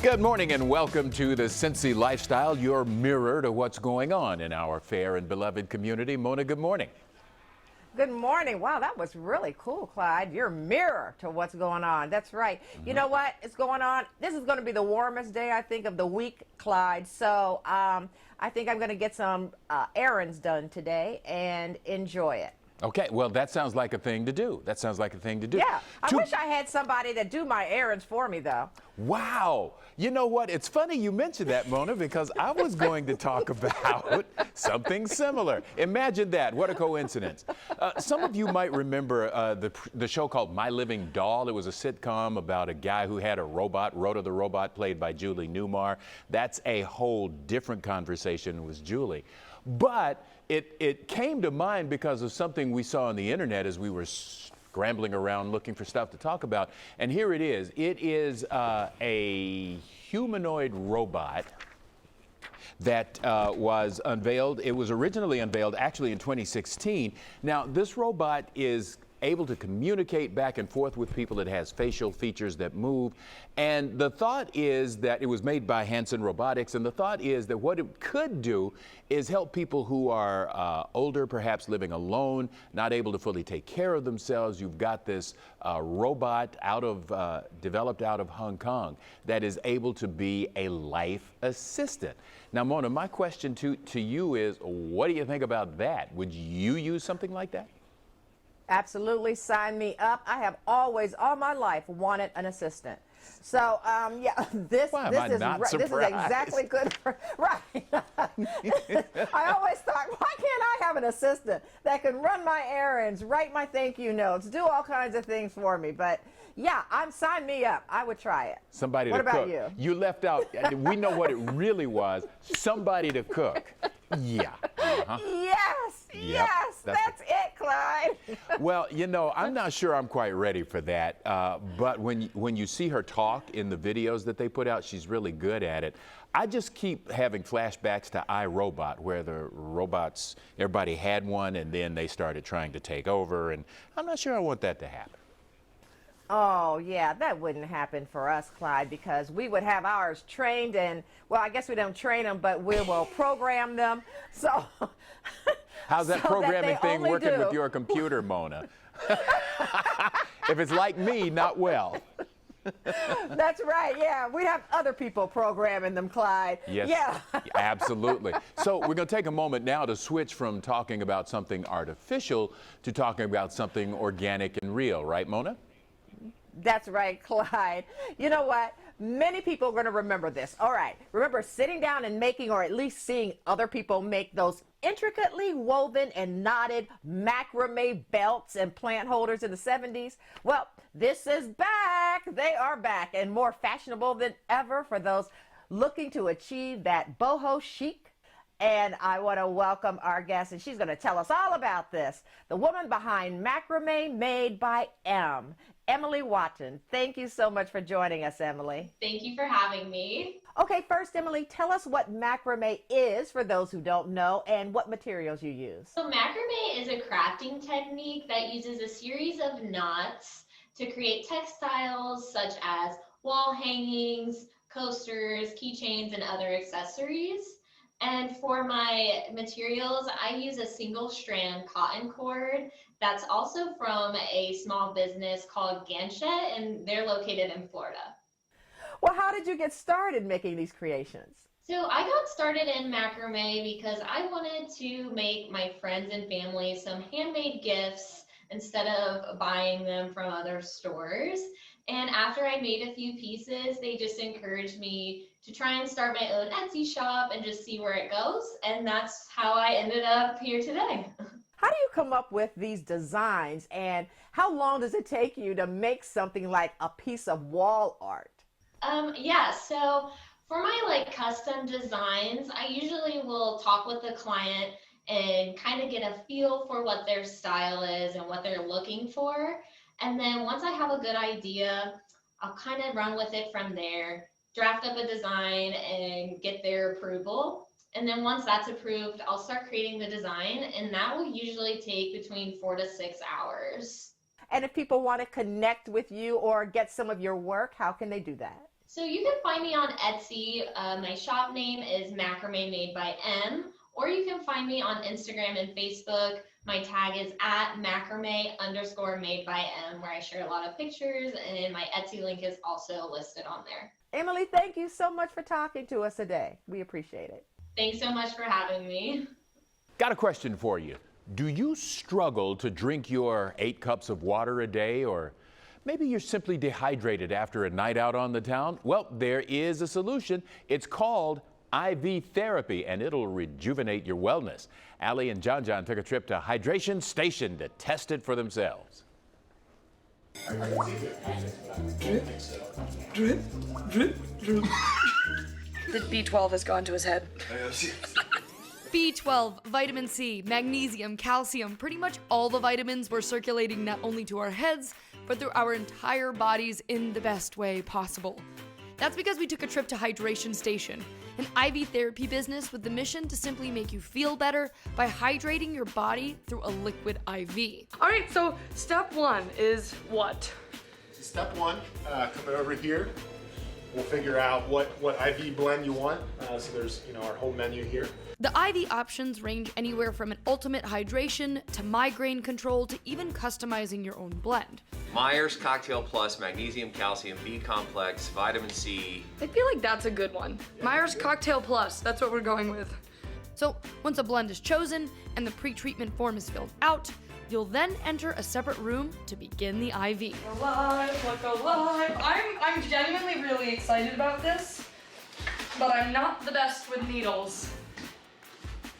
Good morning and welcome to the Cincy Lifestyle, your mirror to what's going on in our fair and beloved community. Mona, good morning. Good morning. Wow, that was really cool, Clyde. Your mirror to what's going on. That's right. You know what is going on? This is going to be the warmest day, I think, of the week, Clyde. So I think I'm going to get some errands done today and enjoy it. Okay, well, that sounds like a thing to do. Yeah, I wish I had somebody to do my errands for me, though. Wow. You know what? It's funny you mentioned that, Mona, because I was going to talk about something similar. Imagine that. What a coincidence. Some of you might remember the show called My Living Doll. It was a sitcom about a guy who had a robot, Rhoda the Robot, played by Julie Newmar. That's a whole different conversation with Julie. But it came to mind because of something we saw on the internet as we were scrambling around looking for stuff to talk about. And here it is. It is a humanoid robot that was unveiled. It was originally unveiled actually in 2016. Now, this robot is able to communicate back and forth with people. It has facial features that move. And the thought is that it was made by Hanson Robotics. And the thought is that what it could do is help people who are older, perhaps living alone, not able to fully take care of themselves. You've got this robot developed out of Hong Kong that is able to be a life assistant. Now, Mona, my question to you is, what do you think about that? Would you use something like that? Absolutely, sign me up. I have always, all my life, wanted an assistant. So, yeah, this is exactly good for, right. I always thought, why can't I have an assistant that can run my errands, write my thank you notes, do all kinds of things for me? But yeah, sign me up. I would try it. Somebody to cook. What about you? You left out, we know what it really was, somebody to cook. Yeah. Yes, that's it, Clyde. Well, you know, I'm not sure I'm quite ready for that, but when you see her talk in the videos that they put out, she's really good at it. I just keep having flashbacks to iRobot, where the robots, everybody had one, and then they started trying to take over, and I'm not sure I want that to happen. Oh, yeah, that wouldn't happen for us, Clyde, because we would have ours trained and, well, I guess we don't train them, but we will program them. So, how's that programming thing working with your computer, Mona? If it's like me, not well. That's right, yeah. We have other people programming them, Clyde. Yes, yeah. Absolutely. So we're going to take a moment now to switch from talking about something artificial to talking about something organic and real, right, Mona? That's right, Clyde. You know what? Many people are going to remember this. All right. Remember sitting down and making, or at least seeing other people make, those intricately woven and knotted macrame belts and plant holders in the 70s? Well, this is back. They are back and more fashionable than ever for those looking to achieve that boho chic. And I want to welcome our guest, and she's going to tell us all about this. The woman behind Macrame Made by Emily Watton. Thank you so much for joining us, Emily. Thank you for having me. Okay, first, Emily, tell us what macrame is for those who don't know and what materials you use. So macrame is a crafting technique that uses a series of knots to create textiles such as wall hangings, coasters, keychains, and other accessories. And for my materials, I use a single strand cotton cord that's also from a small business called Ganshet, and they're located in Florida. Well, how did you get started making these creations? So I got started in macrame because I wanted to make my friends and family some handmade gifts instead of buying them from other stores. And after I made a few pieces, they just encouraged me to try and start my own Etsy shop and just see where it goes. And that's how I ended up here today. How do you come up with these designs, and how long does it take you to make something like a piece of wall art? Yeah, so for my custom designs, I usually will talk with the client and kind of get a feel for what their style is and what they're looking for. And then once I have a good idea, I'll kind of run with it from there, draft up a design and get their approval. And then once that's approved, I'll start creating the design, and that will usually take between 4 to 6 hours. And if people want to connect with you or get some of your work, how can they do that? So you can find me on Etsy. My shop name is Macrame Made by M, or you can find me on Instagram and Facebook. My tag is at macrame_made by M, where I share a lot of pictures, and my Etsy link is also listed on there. Emily, thank you so much for talking to us today. We appreciate it. Thanks so much for having me. Got a question for you. Do you struggle to drink your 8 cups of water a day, or maybe you're simply dehydrated after a night out on the town? Well, there is a solution. It's called IV therapy, and it'll rejuvenate your wellness. Allie and John took a trip to Hydration Station to test it for themselves. Drip, drip, drip. The B12 has gone to his head. B12, vitamin C, magnesium, calcium, pretty much all the vitamins we're circulating not only to our heads, but through our entire bodies in the best way possible. That's because we took a trip to Hydration Station, an IV therapy business with the mission to simply make you feel better by hydrating your body through a liquid IV. All right, so step 1 is what? Step 1, coming over here, we'll figure out what IV blend you want. So there's, our whole menu here. The IV options range anywhere from an ultimate hydration to migraine control to even customizing your own blend. Myers Cocktail Plus, magnesium, calcium, B complex, vitamin C. I feel like that's a good one. Myers Cocktail Plus, that's what we're going with. So once a blend is chosen and the pre-treatment form is filled out, you'll then enter a separate room to begin the IV. Alive, look alive. I'm genuinely really excited about this, but I'm not the best with needles.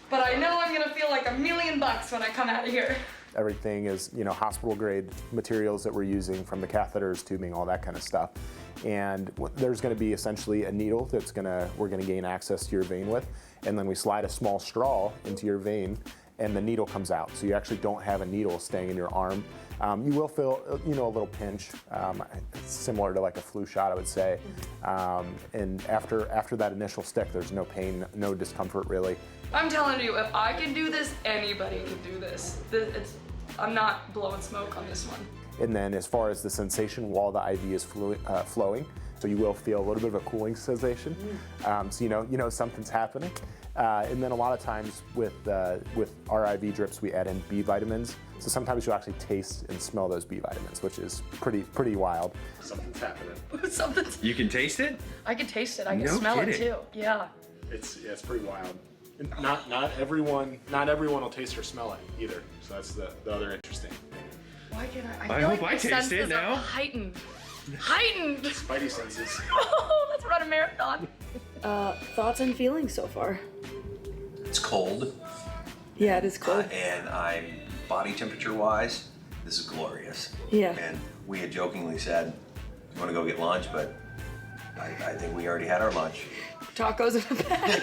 But I know I'm gonna feel like $1 million when I come out of here. Everything is, hospital grade materials that we're using, from the catheters, tubing, all that kind of stuff. And there's going to be essentially a needle we're going to gain access to your vein with, and then we slide a small straw into your vein, and the needle comes out. So you actually don't have a needle staying in your arm. You will feel, a little pinch, similar to like a flu shot, I would say. And after that initial stick, there's no pain, no discomfort really. I'm telling you, if I can do this, anybody can do this. I'm not blowing smoke on this one. And then as far as the sensation while the IV is flowing, so you will feel a little bit of a cooling sensation. So you know something's happening. And then a lot of times with our IV drips, we add in B vitamins. So sometimes you'll actually taste and smell those B vitamins, which is pretty wild. Something's happening. You can taste it? I can taste it. I can No smell it kidding. too. Yeah. It's pretty wild. And not everyone will taste or smell it either. So that's the other interesting thing. Why can't I? I feel hope like I the taste it senses are now. Heightened. Spidey senses. Oh, let's run a marathon. Thoughts and feelings so far? It's cold, Yeah, it is cold. and I'm body temperature wise, this is glorious. Yeah. And we had jokingly said, you want to go get lunch, but I think we already had our lunch. Tacos in a bag.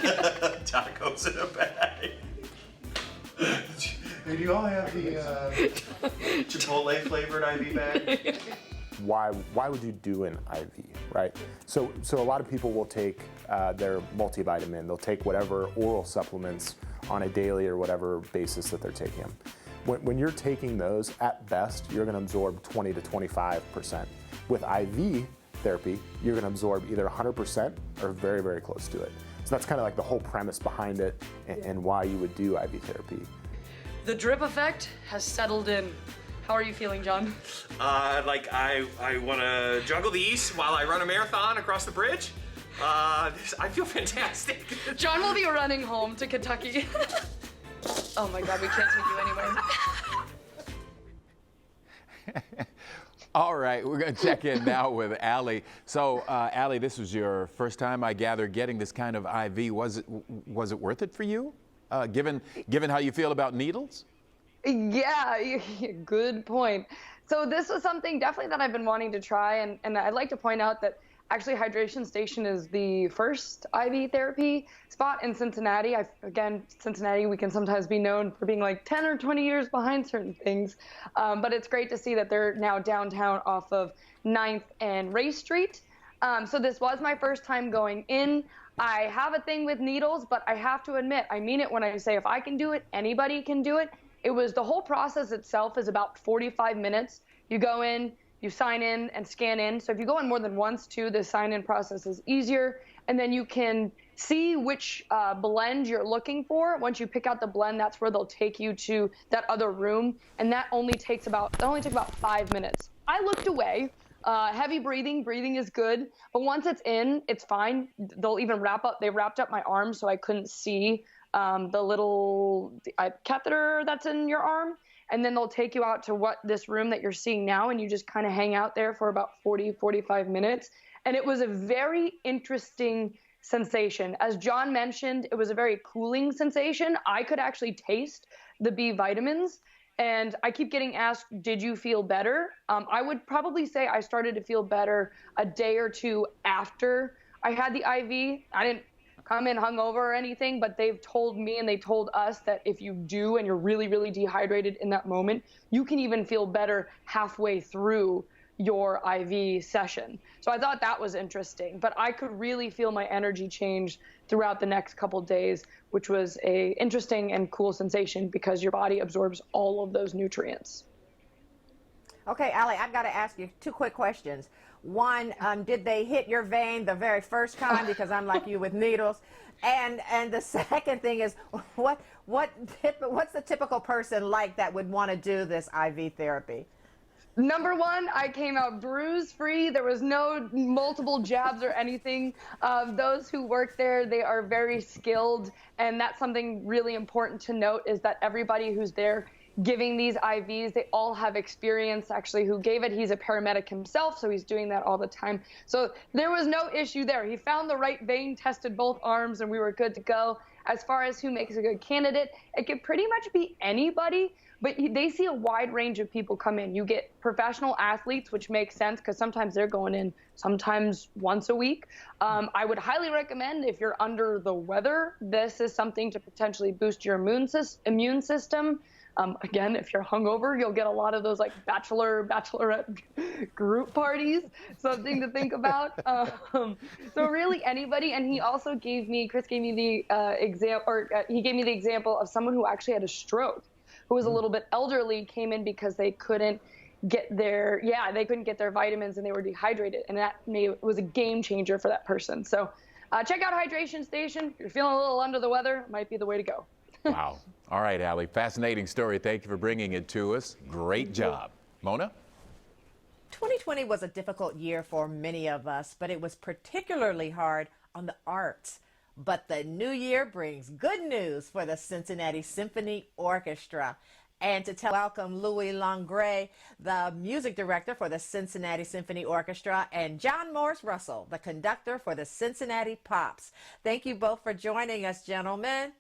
Tacos in a bag. Hey, do you all have the Chipotle flavored IV bag. why would you do an IV, right? So a lot of people will take their multivitamin, they'll take whatever oral supplements on a daily or whatever basis that they're taking them. When you're taking those, at best, you're gonna absorb 20 to 25%. With IV therapy, you're gonna absorb either 100% or very, very close to it. So that's kind of like the whole premise behind it and why you would do IV therapy. The drip effect has settled in. How are you feeling, John? I want to juggle these while I run a marathon across the bridge. I feel fantastic. John will be running home to Kentucky. Oh my God, we can't take you anywhere. All right, we're going to check in now with Allie. So, Allie, this was your first time, I gather, getting this kind of IV. Was it worth it for you, given how you feel about needles? Yeah, good point. So this was something definitely that I've been wanting to try, and I'd like to point out that actually Hydration Station is the first IV therapy spot in Cincinnati. Again, Cincinnati, we can sometimes be known for being like 10 or 20 years behind certain things, but it's great to see that they're now downtown off of 9th and Ray Street. So this was my first time going in. I have a thing with needles, but I have to admit, I mean it when I say if I can do it, anybody can do it. It was the whole process itself is about 45 minutes. You go in, You sign in and scan in. So if you go in more than once too, the sign-in process is easier. And then you can see which blend you're looking for. Once you pick out the blend, that's where they'll take you to that other room. And that only takes about 5 minutes. I looked away. Heavy breathing is good. But once it's in, it's fine. They'll even they wrapped up my arm so I couldn't see the little catheter that's in your arm. And then they'll take you out to this room that you're seeing now, and you just kind of hang out there for about 45 minutes. And it was a very interesting sensation. As John mentioned, it was a very cooling sensation. I could actually taste the B vitamins, and I keep getting asked, did you feel better? I would probably say I started to feel better a day or two after I had the IV. I didn't come in hungover or anything, but they've told me and they told us that if you do and you're really, really dehydrated in that moment, you can even feel better halfway through your IV session. So I thought that was interesting, but I could really feel my energy change throughout the next couple days, which was a interesting and cool sensation because your body absorbs all of those nutrients. Okay, Allie, I've got to ask you 2 quick questions. One, did they hit your vein the very first time? Because I'm like you with needles. And the second thing is, what's the typical person like that would want to do this IV therapy? Number one, I came out bruise-free. There was no multiple jabs or anything. Those who work there, they are very skilled, and that's something really important to note is that everybody who's there giving these IVs, they all have experience. Actually, who gave it, he's a paramedic himself, so he's doing that all the time. So there was no issue there. He found the right vein, tested both arms, and we were good to go. As far as who makes a good candidate, it could pretty much be anybody, but they see a wide range of people come in. You get professional athletes, which makes sense because sometimes they're going in sometimes once a week. I would highly recommend if you're under the weather, this is something to potentially boost your immune system. Again, if you're hungover, you'll get a lot of those like bachelorette group parties, something to think about. So really anybody, and he also Chris gave me the he gave me the example of someone who actually had a stroke, who was a little bit elderly, came in because they couldn't get their vitamins and they were dehydrated, and that was a game changer for that person. So check out Hydration Station. If you're feeling a little under the weather, might be the way to go. Wow. All right, Allie, fascinating story. Thank you for bringing it to us. Great job. Mona? 2020 was a difficult year for many of us, but it was particularly hard on the arts. But the new year brings good news for the Cincinnati Symphony Orchestra. And to welcome Louis Langray, the music director for the Cincinnati Symphony Orchestra, and John Morris Russell, the conductor for the Cincinnati Pops. Thank you both for joining us, gentlemen.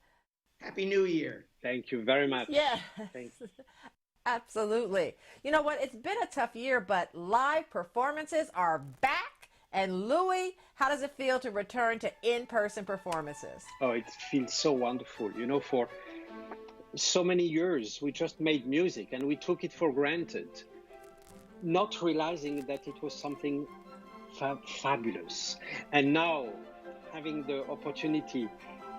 Happy New Year. Thank you very much. Yeah, absolutely. You know what? It's been a tough year, but live performances are back. And Louis, how does it feel to return to in-person performances? Oh, it feels so wonderful. You know, for so many years, we just made music and we took it for granted, not realizing that it was something fabulous. And now, having the opportunity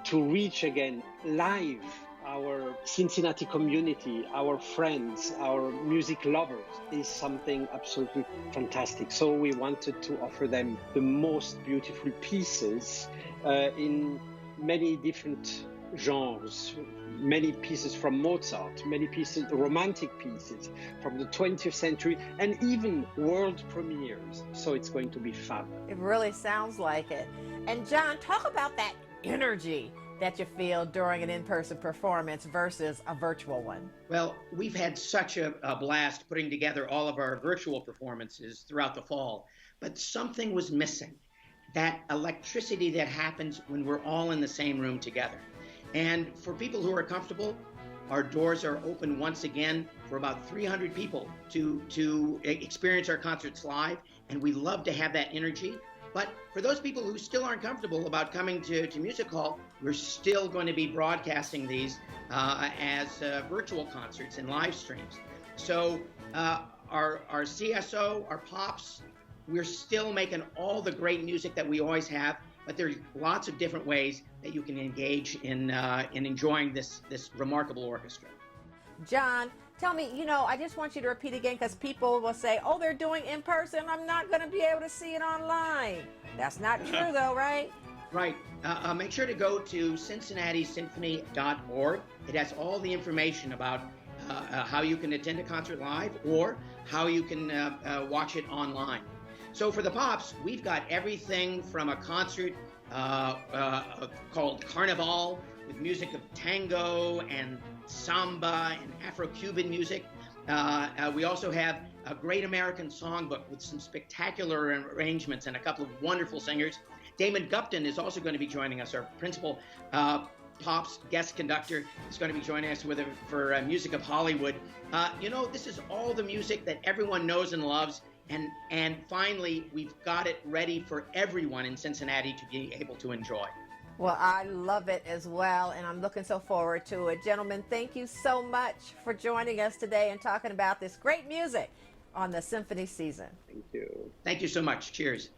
to reach again live our Cincinnati community, our friends, our music lovers is something absolutely fantastic. So we wanted to offer them the most beautiful pieces in many different genres, many pieces from Mozart, many pieces, romantic pieces from the 20th century, and even world premieres. So it's going to be fun. It really sounds like it. And John, talk about that energy that you feel during an in-person performance versus a virtual one. Well, we've had such a blast putting together all of our virtual performances throughout the fall, but something was missing. That electricity that happens when we're all in the same room together. And for people who are comfortable, our doors are open once again for about 300 people to experience our concerts live, and we love to have that energy. But for those people who still aren't comfortable about coming to Music Hall, we're still going to be broadcasting these as virtual concerts and live streams. So our CSO, our Pops, we're still making all the great music that we always have, but there's lots of different ways that you can engage in enjoying this remarkable orchestra. John, Tell me, I just want you to repeat again because people will say, oh, they're doing in person. I'm not going to be able to see it online. That's not true, though, right? Right. Make sure to go to CincinnatiSymphony.org. It has all the information about how you can attend a concert live or how you can watch it online. So for the Pops, we've got everything from a concert called Carnival with music of tango and samba and Afro-Cuban music. We also have a great American songbook with some spectacular arrangements and a couple of wonderful singers. Damon Gupton is also going to be joining us, our principal Pops guest conductor is going to be joining us for Music of Hollywood. This is all the music that everyone knows and loves. And finally, we've got it ready for everyone in Cincinnati to be able to enjoy. Well, I love it as well, and I'm looking so forward to it. Gentlemen, thank you so much for joining us today and talking about this great music on the Symphony season. Thank you. Thank you so much. Cheers.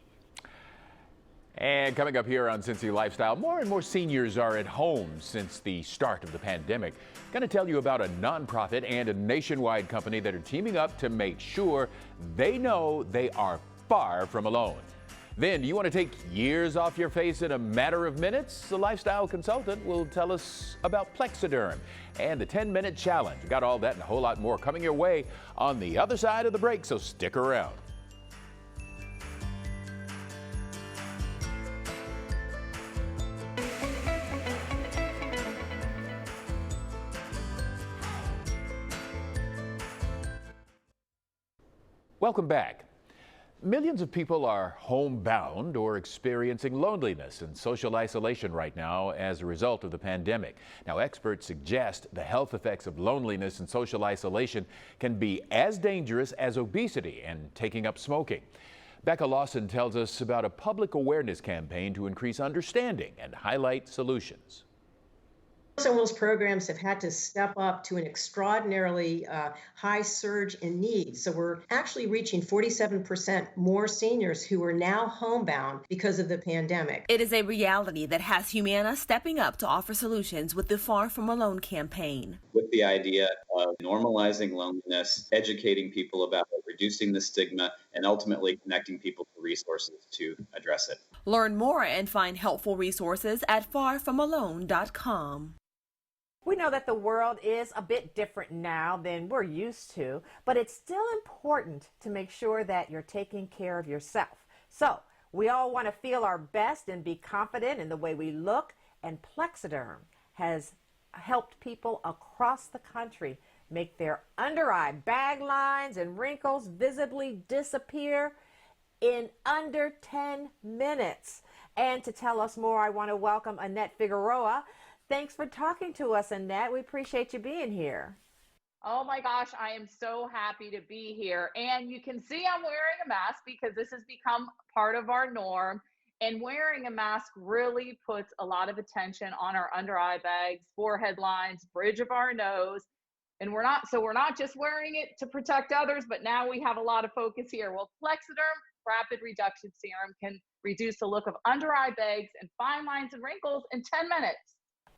And coming up here on Cincy Lifestyle, more and more seniors are at home since the start of the pandemic. Going to tell you about a nonprofit and a nationwide company that are teaming up to make sure they know they are far from alone. Then, do you want to take years off your face in a matter of minutes? The lifestyle consultant will tell us about Plexiderm and the 10-minute challenge. We got all that and a whole lot more coming your way on the other side of the break, so stick around. Welcome back. Millions of people are homebound or experiencing loneliness and social isolation right now as a result of the pandemic. Now, experts suggest the health effects of loneliness and social isolation can be as dangerous as obesity and taking up smoking. Becca Lawson tells us about a public awareness campaign to increase understanding and highlight solutions. Some of those programs have had to step up to an extraordinarily high surge in needs. So we're actually reaching 47% more seniors who are now homebound because of the pandemic. It is a reality that has Humana stepping up to offer solutions with the Far From Alone campaign. With the idea of normalizing loneliness, educating people about it, reducing the stigma, and ultimately connecting people to resources to address it. Learn more and find helpful resources at farfromalone.com. We know that the world is a bit different now than we're used to, but it's still important to make sure that you're taking care of yourself. So we all want to feel our best and be confident in the way we look, and Plexiderm has helped people across the country make their under-eye bag lines and wrinkles visibly disappear in under 10 minutes. And to tell us more, I want to welcome Annette Figueroa. Thanks for talking to us, Annette. We appreciate you being here. Oh my gosh, I am so happy to be here. And you can see I'm wearing a mask because this has become part of our norm. And wearing a mask really puts a lot of attention on our under eye bags, forehead lines, bridge of our nose. And we're not just wearing it to protect others, but now we have a lot of focus here. Well, Plexiderm Rapid Reduction Serum can reduce the look of under eye bags and fine lines and wrinkles in 10 minutes.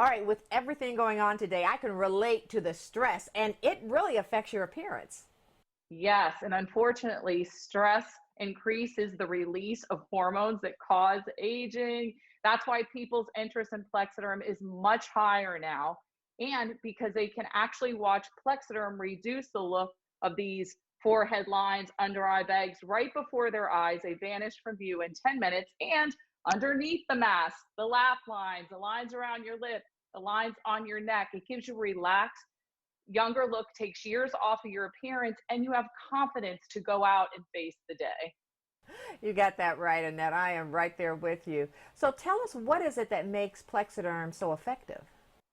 All right, with everything going on today, I can relate to the stress, and it really affects your appearance. Yes, and unfortunately, stress increases the release of hormones that cause aging. That's why people's interest in Plexiderm is much higher now. And because they can actually watch Plexiderm reduce the look of these forehead lines, under eye bags right before their eyes. They vanish from view in 10 minutes. And underneath the mask, the laugh lines, the lines around your lip, the lines on your neck, it gives you a relaxed, younger look, takes years off of your appearance, and you have confidence to go out and face the day. You got that right, Annette. I am right there with you. So tell us, what is it that makes Plexiderm so effective?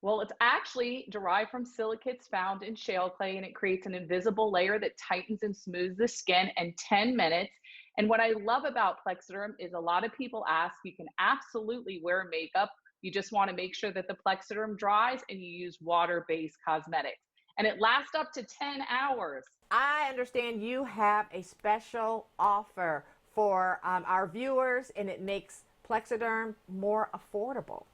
Well, it's actually derived from silicates found in shale clay, and it creates an invisible layer that tightens and smooths the skin in 10 minutes. And what I love about Plexiderm is a lot of people ask, you can absolutely wear makeup. You just want to make sure that the Plexiderm dries and you use water-based cosmetics. And it lasts up to 10 hours. I understand you have a special offer for our viewers, and it makes Plexiderm more affordable.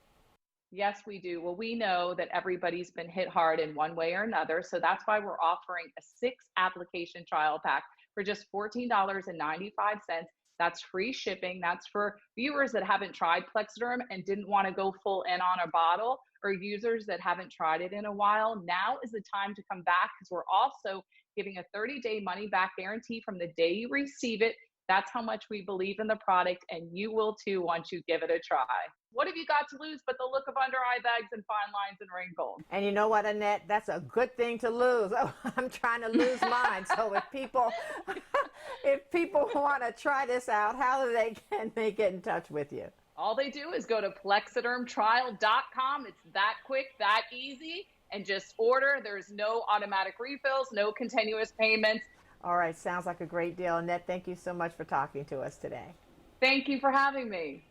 Yes, we do. Well, we know that everybody's been hit hard in one way or another. So that's why we're offering a 6-application trial pack for just $14.95. That's free shipping. That's for viewers that haven't tried Plexiderm and didn't want to go full in on a bottle, or users that haven't tried it in a while. Now is the time to come back, because we're also giving a 30-day money-back guarantee from the day you receive it. That's how much we believe in the product, and you will too once you give it a try. What have you got to lose but the look of under eye bags and fine lines and wrinkles? And you know what, Annette? That's a good thing to lose. Oh, I'm trying to lose mine. So if people want to try this out, how can they get in touch with you? All they do is go to plexidermtrial.com. It's that quick, that easy, and just order. There's no automatic refills, no continuous payments. All right, sounds like a great deal. Annette, thank you so much for talking to us today. Thank you for having me.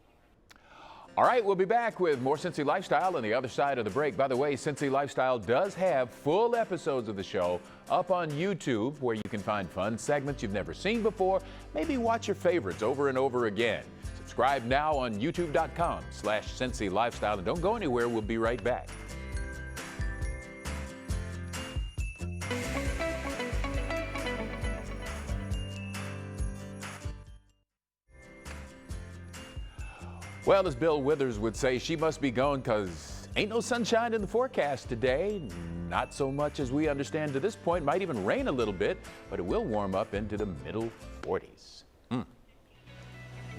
All right, we'll be back with more Cincy Lifestyle on the other side of the break. By the way, Cincy Lifestyle does have full episodes of the show up on YouTube, where you can find fun segments you've never seen before. Maybe watch your favorites over and over again. Subscribe now on youtube.com/Cincy Lifestyle. And don't go anywhere. We'll be right back. Well, as Bill Withers would say, she must be gone because ain't no sunshine in the forecast today. Not so much as we understand to this point. Might even rain a little bit, but it will warm up into the middle 40s.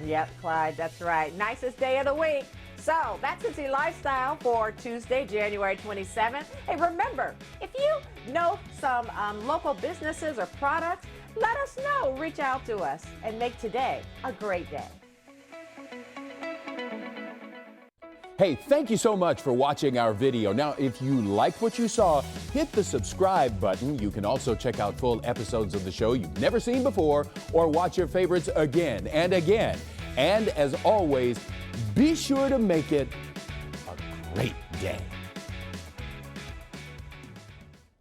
Yep, Clyde, that's right. Nicest day of the week. So that's Cincy Lifestyle for Tuesday, January 27th. Hey, remember, if you know some local businesses or products, let us know. Reach out to us and make today a great day. Hey, thank you so much for watching our video. Now, if you liked what you saw, hit the subscribe button. You can also check out full episodes of the show you've never seen before, or watch your favorites again and again. And as always, be sure to make it a great day.